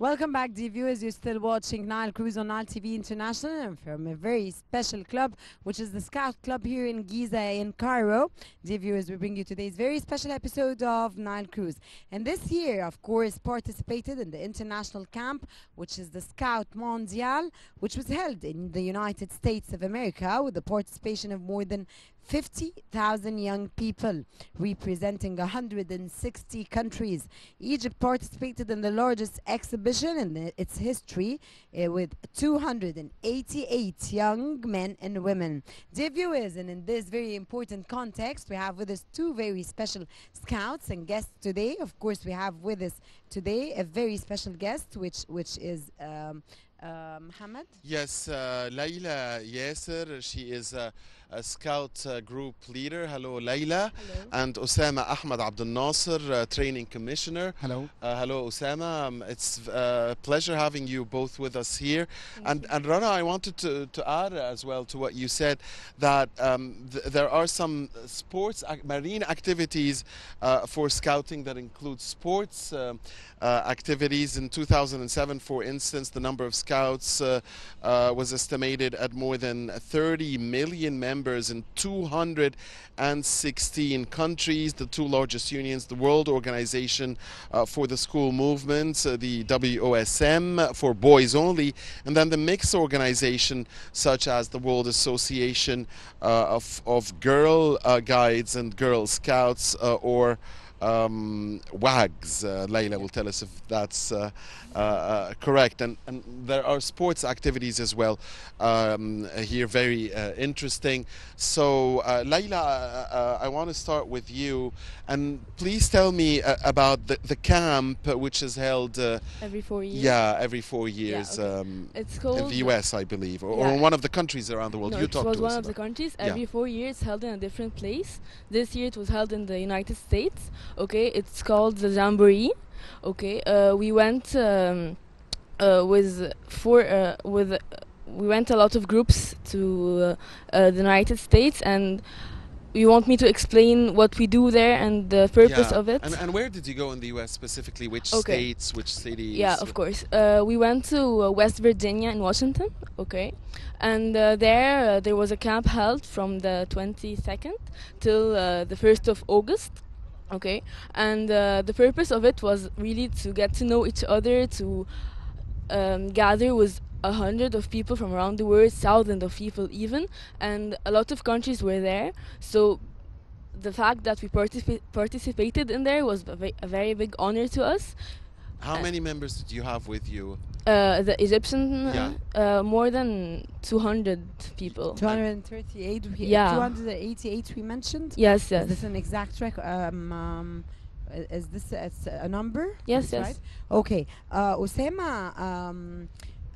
Welcome back, dear viewers. You're still watching Nile Cruise on Nile TV International and from a very special club, which is the Scout Club here in Giza in Cairo. Dear viewers, we bring you today's very special episode of Nile Cruise. And this year, of course, participated in the international camp, which is the Scout Mondial, which was held in the United States of America with the participation of more than 50,000 young people representing 160 countries. Egypt participated in the largest exhibition in its history with 288 young men and women. Dear viewers, and in this very important context, we have with us two very special scouts and guests today. Of course, we have with us today a very special guest, which is Ahmed. Yes, Layla Yasser, she is a scout group leader. Hello, Layla. Hello. And Osama Ahmed Abdel Nasser, training commissioner. Hello. Hello, Osama. It's a pleasure having you both with us here. Thank And Rana, I wanted to add as well to what you said that there are some marine activities for scouting that include sports activities. In 2007, for instance, the number of scouts was estimated at more than 30 million members in 216 countries. The two largest unions, the World Organization for the School Movements, the WOSM for boys only, and then the mixed organization such as the World Association of Girl Guides and Girl Scouts or WAGs. Layla will tell us if that's correct. And there are sports activities as well here, very interesting. So Layla, I want to start with you, and please tell me about the camp which is held every 4 years. Yeah, every 4 years. Yeah, okay. It's in called the US, I believe, or yeah. one of the countries around the world. No, You it talk was to one us of the about. countries. Yeah. Every 4 years, held in a different place. This year it was held in the United States. Okay, it's called the Jamboree. Okay, we went we went a lot of groups to the United States, and you want me to explain what we do there and the purpose Yeah. of it? And where did you go in the US specifically? Which Okay. states, which cities? Yeah, of course. We went to West Virginia in Washington, okay, and there was a camp held from the 22nd till the 1st of August, okay, and the purpose of it was really to get to know each other, to gather with 100 of people from around the world, thousands of people even, and a lot of countries were there. So the fact that we participated in there was a very big honor to us. How many members did you have with you? The Egyptian, Yeah. more than 200 people. 238. Yeah. 288 we mentioned. Yes, Is yes. this an exact record? Is this a number? Yes, Is yes. Right? Okay. Osama,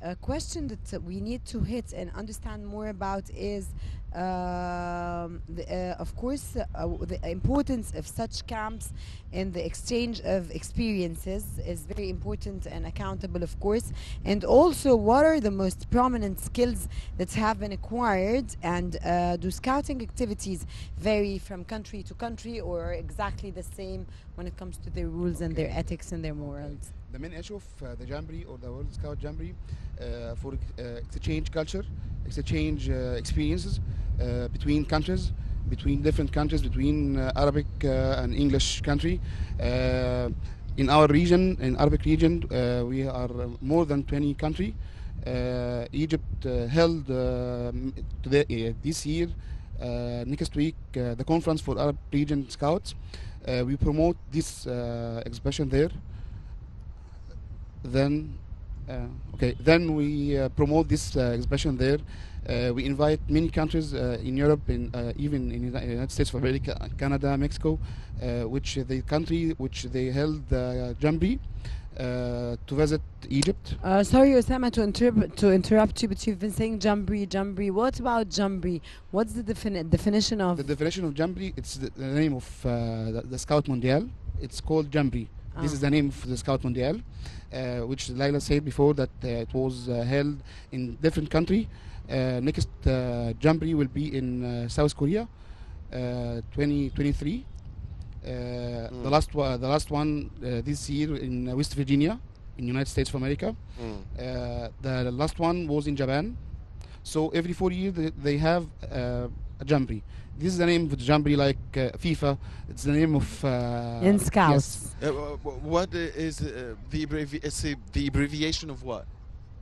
a question that we need to hit and understand more about is, of course, the importance of such camps and the exchange of experiences is very important and accountable, of course. And also, what are the most prominent skills that have been acquired, and do scouting activities vary from country to country, or exactly the same when it comes to their rules and their ethics and their morals? The main issue of the Jamboree or the World Scout Jamboree for exchange culture, exchange experiences between countries, between different countries, between Arabic and English country. In our region, in Arabic region, we are more than 20 countries. Egypt held this year, next week, the conference for Arab region scouts. We promote this exhibition there. Then we promote this exhibition there. We invite many countries in Europe, even in the United States of America, Canada, Mexico, which they held Jamboree to visit Egypt. Sorry, Osama, to interrupt you, but you've been saying Jamboree. What about Jamboree? What's the definition of? The definition of Jamboree, it's the name of the Scout Mondial. It's called Jamboree. This is the name of the Scout Mondial, which Layla said before that it was held in different country. Next Jamboree will be in South Korea, 2023. The last one this year in West Virginia. in United States of America. The last one was in Japan. So every 4 years they have a jamboree. This is the name of the jamboree, like FIFA. It's the name of In yes. Scouts. What is the abbreviation of what?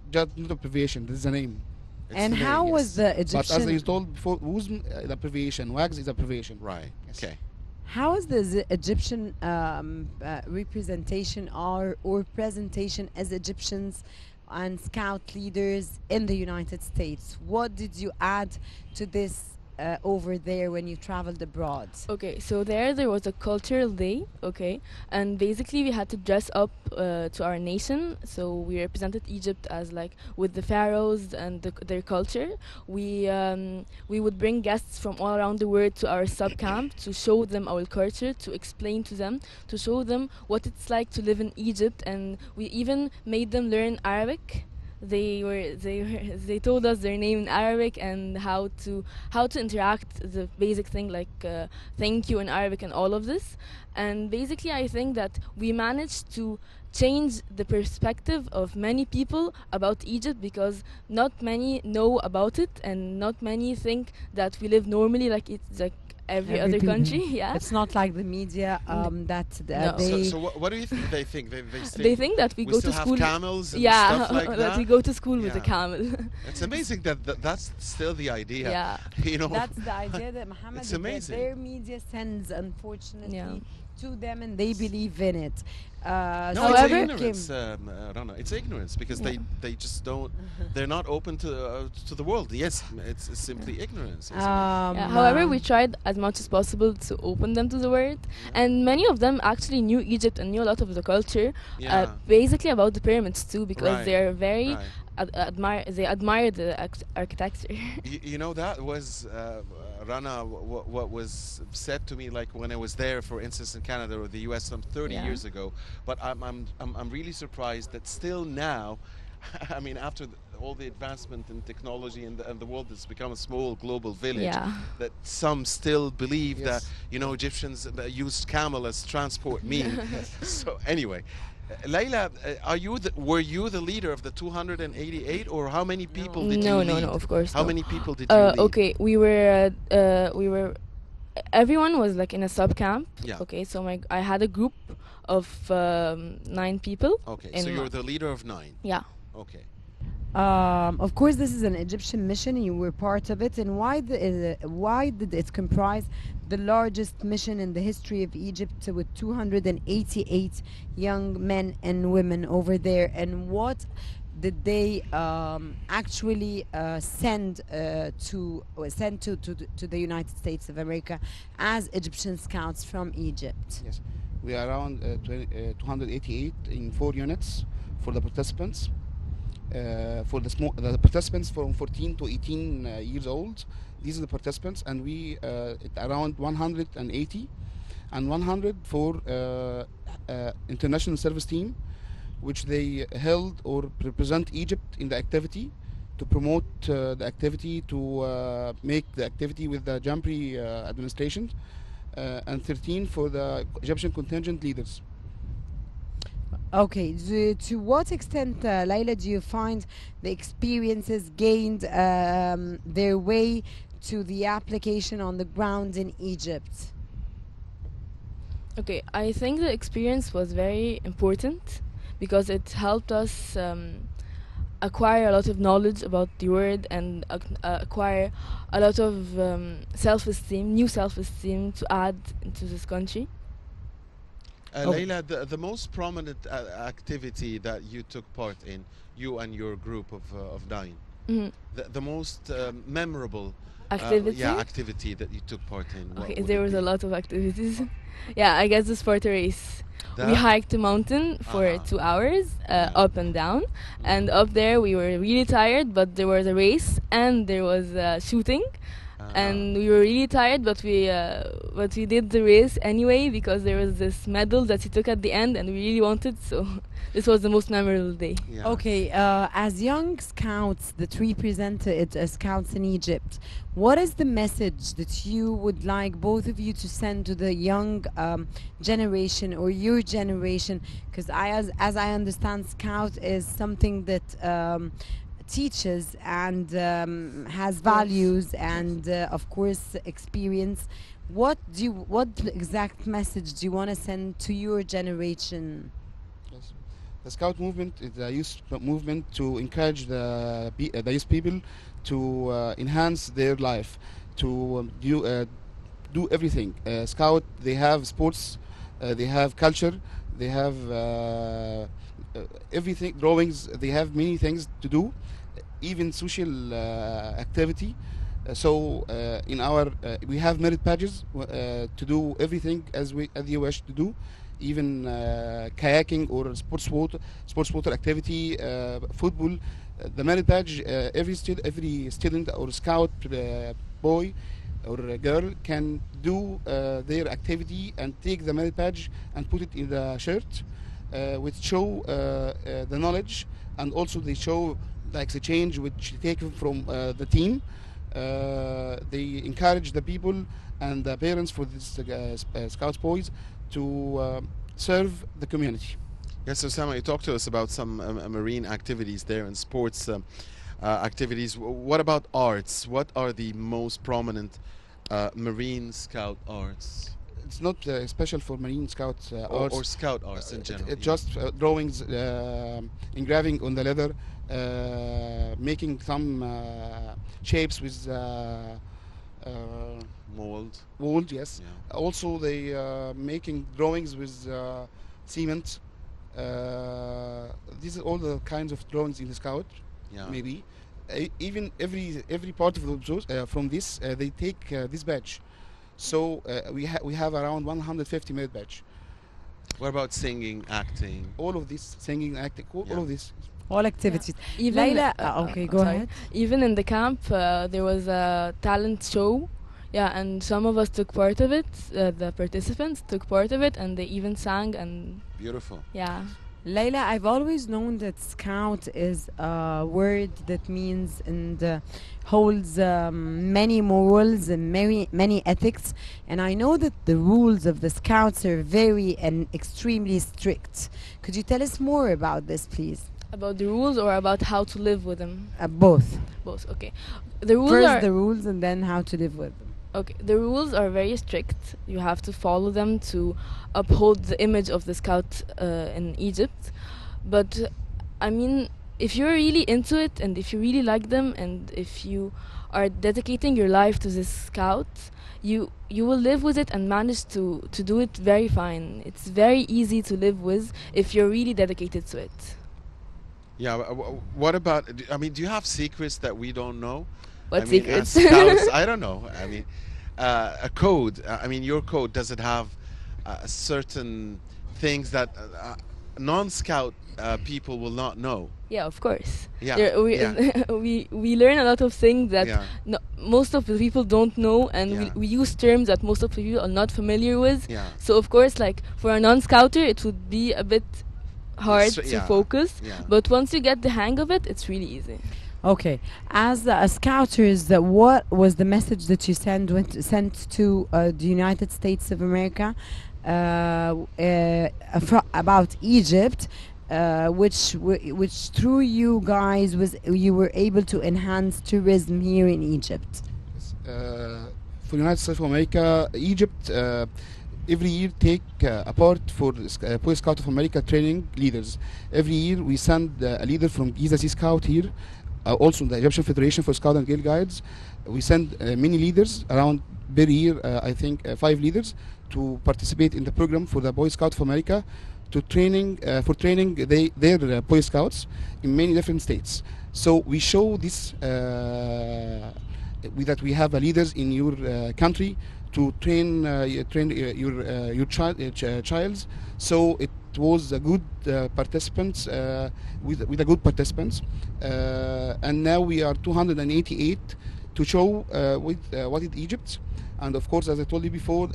Just not abbreviation. This is the name. It's And the name, how was yes. the But as I Egyptian? told before, who's the abbreviation? WAGS is abbreviation. Right. Yes. Okay. How is the Egyptian representation or presentation as Egyptians and scout leaders in the United States? What did you add to this over there when you traveled abroad? Okay, so there was a cultural day, okay, and basically we had to dress up to our nation. So we represented Egypt as like with the pharaohs and their culture. We would bring guests from all around the world to our sub camp to show them our culture, to explain to them, to show them what it's like to live in Egypt, and we even made them learn Arabic. They told us their name in Arabic and how to interact, the basic thing like thank you in Arabic and all of this. And basically I think that we managed to change the perspective of many people about Egypt, because not many know about it and not many think that we live normally like it's like every other people. country. Yeah, It's not like the media that No. they. So what do you think they think? they think that we we go still to have school. camels and Yeah, stuff like that that. we go to school with a Yeah. camel. It's amazing that that's still the idea. Yeah. You know. That's the idea that Mohammed, It's that amazing. their media sends, unfortunately, Yeah. to them, and they believe in it. No, However- it's ignorance. Rana. It's ignorance because they just don't. They're not open to the world. Yes, it's simply ignorance. isn't it? Yeah, however, we tried as much as possible to open them to the world, and many of them actually knew Egypt and knew a lot of the culture, Yeah. basically about the pyramids too, because Right, they are very right. they admire the architecture. You know, that was Rana. What was said to me, like when I was there, for instance, in Canada or the U.S. some 30 Yeah. years ago. But I'm really surprised that still now, I mean, after all the advancement in technology and the world has become a small global village, Yeah. that some still believe Yes. that Egyptians used camel as transport mean. So anyway. Layla, were you the leader of the 288, or how many people did No, you no, lead? no, of course How no. many people did you lead? Okay, we were everyone was like in a sub camp. Yeah. Okay, so I had a group of 9 people. Okay, in so my- you're the leader of 9. Yeah. Okay. Of course, this is an Egyptian mission, and you were part of it. And why did it comprise the largest mission in the history of Egypt, with 288 young men and women over there? And what did they actually send to the United States of America as Egyptian scouts from Egypt? Yes, we are around 288 in 4 units for the participants. For the participants from 14 to 18 years old, these are the participants, and we around 180 and 100 for international service team, which they held or represent Egypt in the activity, to promote the activity, to make the activity with the Jamboree administration, and 13 for the Egyptian contingent leaders. Okay, to what extent, Layla, do you find the experiences gained their way to the application on the ground in Egypt? Okay, I think the experience was very important because it helped us acquire a lot of knowledge about the world and acquire a lot of self-esteem, new self-esteem to add into this country. Layla, the most prominent activity that you took part in, you and your group of 9, Mhm. the most memorable Activity? activity that you took part in. what Okay, would there it was be? a lot of activities. Yeah, I guess the sport race. We That? hiked a mountain for Uh-huh. 2 hours, Yeah. up and down, and up there we were really tired. But there was a race and there was shooting, And we were really tired, but we did the race anyway because there was this medal that he took at the end, and we really wanted. So this was the most memorable day. Yeah. Okay, as young scouts that represent it as scouts in Egypt, what is the message that you would like both of you to send to the young generation or your generation? Because as I understand, scout is something that teaches and has values and of course experience. What exact message do you want to send to your generation? Yes. The Scout movement is a youth movement to encourage the youth people to enhance their life, to do everything. Scout, they have sports, they have culture, they have everything, drawings, they have many things to do, even social activity. In our we have merit badges to do everything as you wish to do, even kayaking or sports water activity, football. The merit badge, every student or scout boy or girl can do their activity and take the merit badge and put it in the shirt, which show the knowledge, and also they show the exchange which taken from the team. They encourage the people and the parents for these Scouts boys to serve the community. Yes, Osama, you talked to us about some marine activities there and sports activities. What about arts? What are the most prominent marine scout arts? It's not special for Marine Scout arts. Or scout arts in general. It's just drawings, engraving on the leather, making some shapes with mold, yes. Yeah. Also, they making drawings with cement. These are all the kinds of drawings in the Scout. Yeah. Maybe even every part of those from this they take this badge. So we have around 150 merit badge. What about singing, acting? All of this, singing, acting, all Yeah. of this. All activities. Even Layla, okay, go sorry. ahead. Even in the camp, there was a talent show. Yeah, and some of us took part of it. The participants took part of it, and they even sang. And Beautiful. yeah, Layla, I've always known that scout is a word that means and holds many morals and many ethics. And I know that the rules of the scouts are very and extremely strict. Could you tell us more about this, please? about the rules or about how to live with them. Both. Both. Okay. The rules First are the rules and then how to live with them. okay. The rules are very strict. You have to follow them to uphold the image of the scout in Egypt. But I mean, if you're really into it and if you really like them and if you are dedicating your life to this scout, you will live with it and manage to do it very fine. It's very easy to live with if you're really dedicated to it. Yeah. What about? I mean, do you have secrets that we don't know? What I mean, secrets? as scouts, I don't know. I mean, a code. I mean, your code, does it have certain things that non-scout people will not know? Yeah, of course. Yeah. There, we learn a lot of things that Yeah. most of the people don't know, and Yeah. we use terms that most of the people are not familiar with. Yeah. So of course, like for a non-scouter, it would be a bit hard to Yeah. focus. Yeah. But once you get the hang of it, it's really easy. Okay, as scouters, what was the message that you sent to the United States of America about Egypt, which through you guys you were able to enhance tourism here in Egypt? For United States of America, Egypt every year take a part for Boy Scout of America training leaders. Every year we send a leader from Giza Sea Scout here. Also the Egyptian Federation for Scout and Girl Guides. We send many leaders around per year, I think 5 leaders to participate in the program for the Boy Scout of America to training their Boy Scouts in many different states. So we show this that we have leaders in your country to train your child. So it was a good participants with a good participants, and now we are 288 to show what is Egypt. And of course, as I told you before,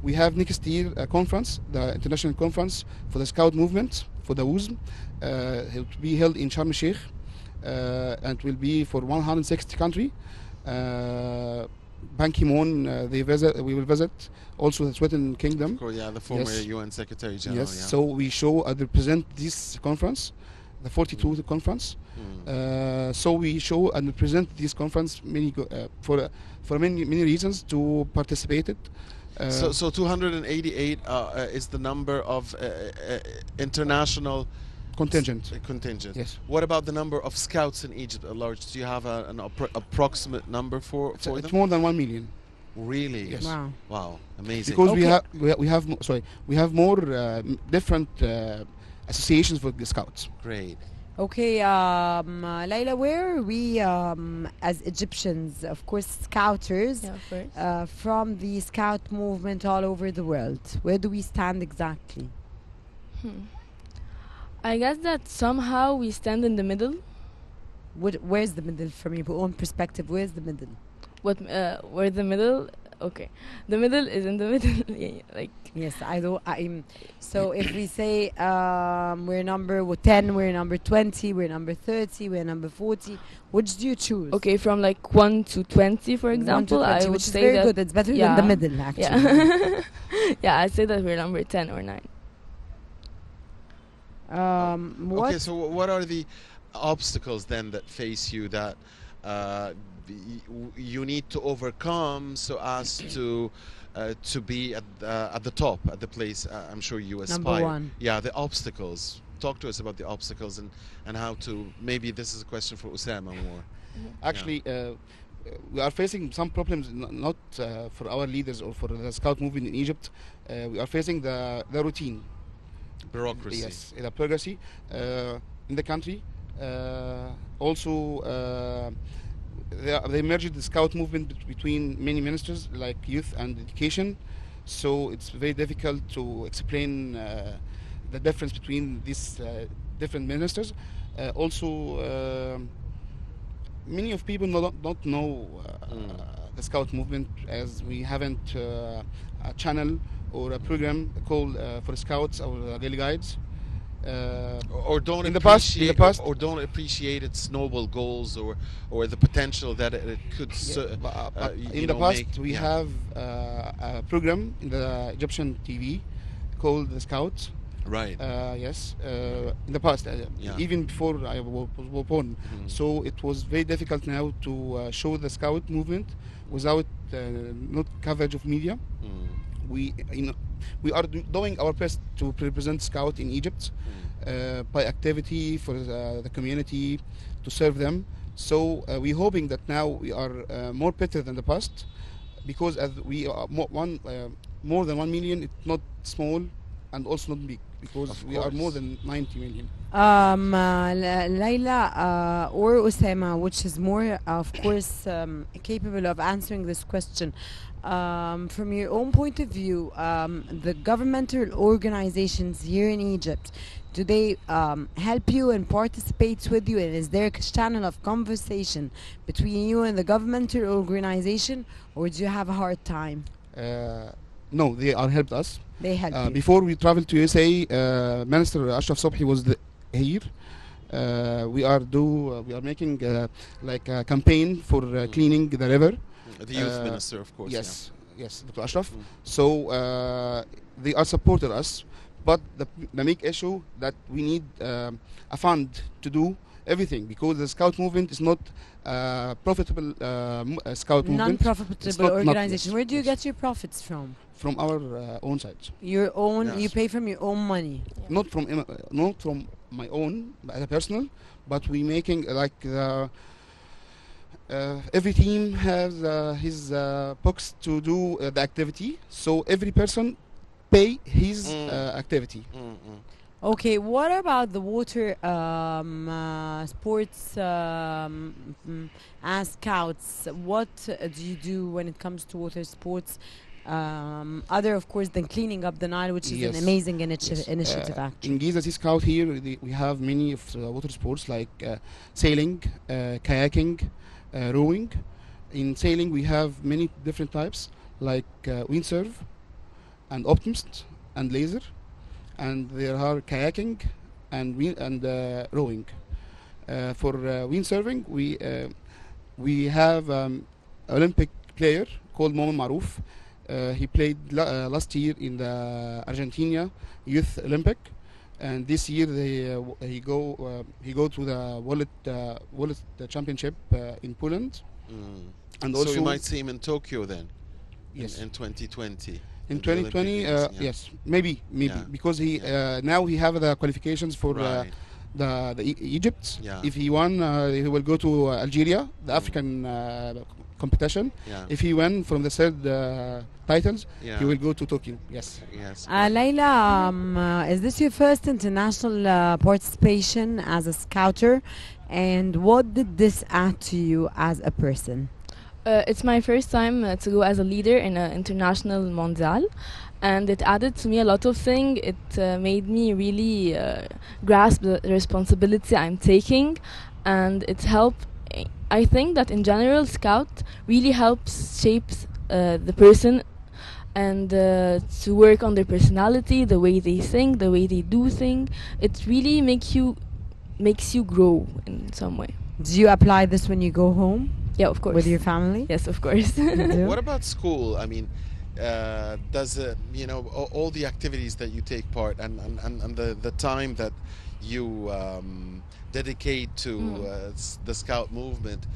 we have next year a conference, the international conference for the Scout movement, for the WUSM. It will be held in Sharm el Sheikh, and will be for 160 countries. Ban Ki-moon, we will visit also the Sweating Kingdom. Of course, yeah, the former Yes. UN Secretary General. Yes, Yeah. so we show and represent this conference, the 42 conference. So we show and represent this conference for many reasons to participate it. So 288 is the number of international Contingent. contingent. Yes. What about the number of scouts in Egypt at large? Do you have an approximate number for It's them? more than 1 million. Really? Yes. Wow. Wow, amazing. Because Okay. we have more different associations for the scouts. Great. Okay, Layla, where are we as Egyptians, of course, scouters, Yeah, first. from the scout movement all over the world? Where do we stand exactly? I guess that somehow we stand in the middle. Where's the middle from your own perspective? Where's the middle? Where the middle? Okay, the middle is in the middle. Yeah, like Yes, so if we say we're number 10, we're number 20, we're number 30, we're number 40, which do you choose? okay, from like 1 to 20, for 1 to example, 20, I would which is say very that. good. It's better than Yeah. the middle, actually. Yeah, yeah, I say that we're number 10 or 9. What? Okay, so what are the obstacles then that face you that you need to overcome so as to be at the top, at the place I'm sure you aspire? Number one. Yeah, the obstacles. Talk to us about the obstacles and how to. Maybe this is a question for Osama more. Actually, we are facing some problems, not for our leaders or for the scout movement in Egypt. We are facing the routine. Bureaucracy. Yes, the bureaucracy in the country. Also, they merged the scout movement between many ministers like youth and education. So it's very difficult to explain the difference between these different ministers. Also, many of people don't know the scout movement, as we haven't a channel or a program called for scouts or daily guides. Or don't in the past, or don't appreciate its noble goals or the potential that it could in the past we have a program in the Egyptian TV called the Scouts. Right. Yes, in the past, Yeah. even before I was born. So it was very difficult now to show the scout movement without not coverage of media. We are doing our best to represent scout in Egypt by activity for the community, to serve them. So we're hoping that now we are more better than the past, because as we are more than 1 million. It's not small and also not big, because Of we are more course. than 90 million. Layla or Osama, which is more, of course, capable of answering this question. From your own point of view, the governmental organizations here in Egypt, do they help you and participate with you? And is there a channel of conversation between you and the governmental organization, or do you have a hard time? No, they are helped us. They help you. Before we traveled to USA, Minister Ashraf Sobhi was here. We are making like a campaign for cleaning the river. The youth minister, of course. Yes, yes, Dr. Ashraf. So they are supported us, but the big issue that we need a fund to do everything, because the scout movement is not profitable scout movement. Non-profitable organization. Where do you yes. get your profits from? From our own sides. Your own. Yes. You pay from your own money. Not from my own as a personal, but we making like the. Every team has his books to do the activity, so every person pay his activity. Okay, what about the water sports as scouts? What do you do when it comes to water sports? Other, of course, than cleaning up the Nile, which is an Yes. amazing Yes. initiative, actually. In Giza Sea Scout here, we have many of water sports like sailing, kayaking, rowing. In sailing, we have many different types, like windsurf and optimist and laser, and there are kayaking and rowing. For windsurfing, we have Olympic player called Mohamed Marouf. He played last year in the Argentina Youth Olympic, and this year he go to the World Championship in Poland, and also so we might see him in Tokyo then. yes In 2020. in the Olympic 2020 Games, yeah. yes maybe Yeah. because he now he have the qualifications for Right. the Egypt. Yeah. If he won, he will go to Algeria, the African competition. Yeah. If he won from the third titles, Yeah. he will go to Tokyo. Yes. Yes. Layla, is this your first international participation as a scouter? And what did this add to you as a person? It's my first time to go as a leader in an international mondial, and it added to me a lot of things. It made me really grasp the responsibility I'm taking, and it helped. I think that in general, Scout really helps shape the person and to work on their personality, the way they think, the way they do things. It really makes you grow in some way. Do you apply this when you go home Yeah, of course. with your family? Yes, of course. You do? What about school? I mean, does all the activities that you take part and the time that you dedicate to the Scout movement,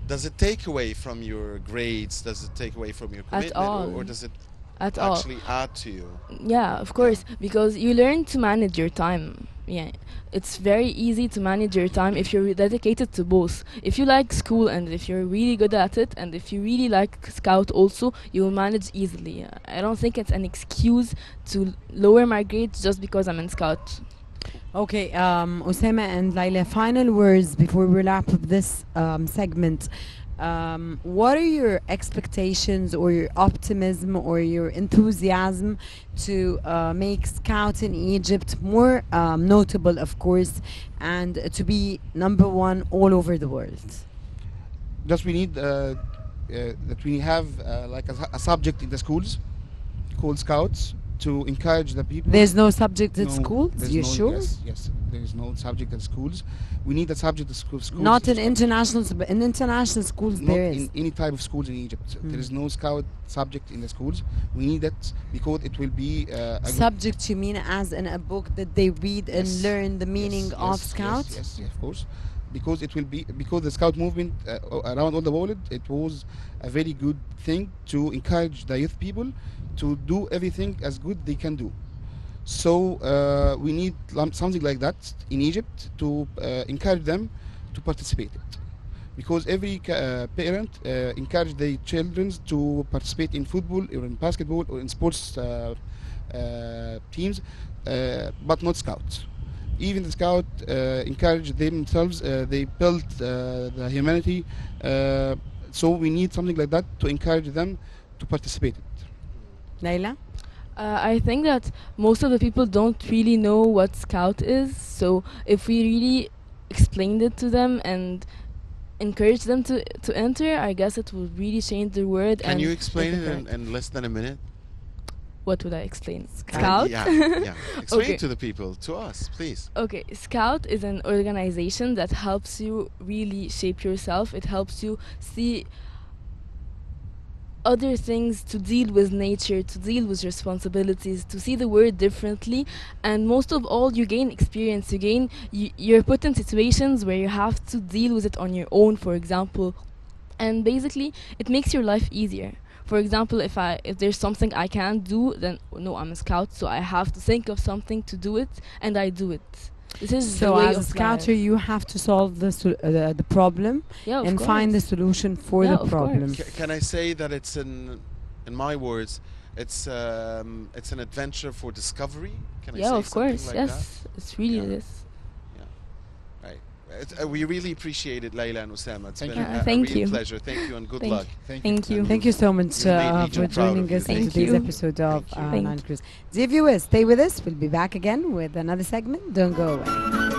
does it take away from your grades? Does it take away from your commitment, all. or does it At all. actually add to you? Yeah, of course, because you learn to manage your time. Yeah, it's very easy to manage your time if you're dedicated to both. If you like school and if you're really good at it, and if you really like Scout also, you will manage easily. I don't think it's an excuse to lower my grades just because I'm in Scout. Okay, Osama and Layla, final words before we wrap up this segment. What are your expectations or your optimism or your enthusiasm to make Scout in Egypt more notable, of course, and to be number one all over the world? Just we need that we have like a subject in the schools called Scouts to encourage the people. There's no subject at No, schools? there's You no- sure? Yes, there is no subject at schools. We need a subject at schools. Not in international, but in international schools Not there is. in any type of schools in Egypt. There is no Scout subject in the schools. We need that because it will be a good- Subject you mean as in a book that they read and Yes. learn the meaning Yes, of yes, Scout? Yes, of course. Because it will be because the Scout movement around all the world, it was a very good thing to encourage the youth people to do everything as good they can do. So we need something like that in Egypt to encourage them to participate it. Because every parent encourage their children to participate in football or in basketball or in sports teams, but not Scouts. Even the Scout encourage themselves. They built the humanity. So we need something like that to encourage them to participate it. Layla? I think that most of the people don't really know what Scout is. So if we really explained it to them and encourage them to enter, I guess it will really change the world. Can and you explain make it correct. in less than a minute? What would I explain? Scout? Yeah, yeah. Explain Okay. it to the people, to us, please. Okay, Scout is an organization that helps you really shape yourself. It helps you see other things, to deal with nature, to deal with responsibilities, to see the world differently, and most of all, you gain experience. You're put in situations where you have to deal with it on your own, for example, and basically it makes your life easier. For example, if there's something I can't do, then no, I'm a Scout, so I have to think of something to do it, and I do it. This is the So way as a of scouter, life. you have to solve the problem Yeah, of and find the course. solution for Yeah, the of problem. course. Can I say that it's in my words, it's an adventure for discovery? Can I Yeah, say of something course. like Yes, it's really Yeah. this. that? Right. We really appreciate it, Layla and Osama. It's Thank been you. a Thank real you. pleasure. Thank you and good Thank luck. Thank you. Thank you so much You made me for too proud joining of us you. in Thank today's you. episode of Thank you. Nile Cruise. Dear viewers, stay with us. We'll be back again with another segment. Don't go away.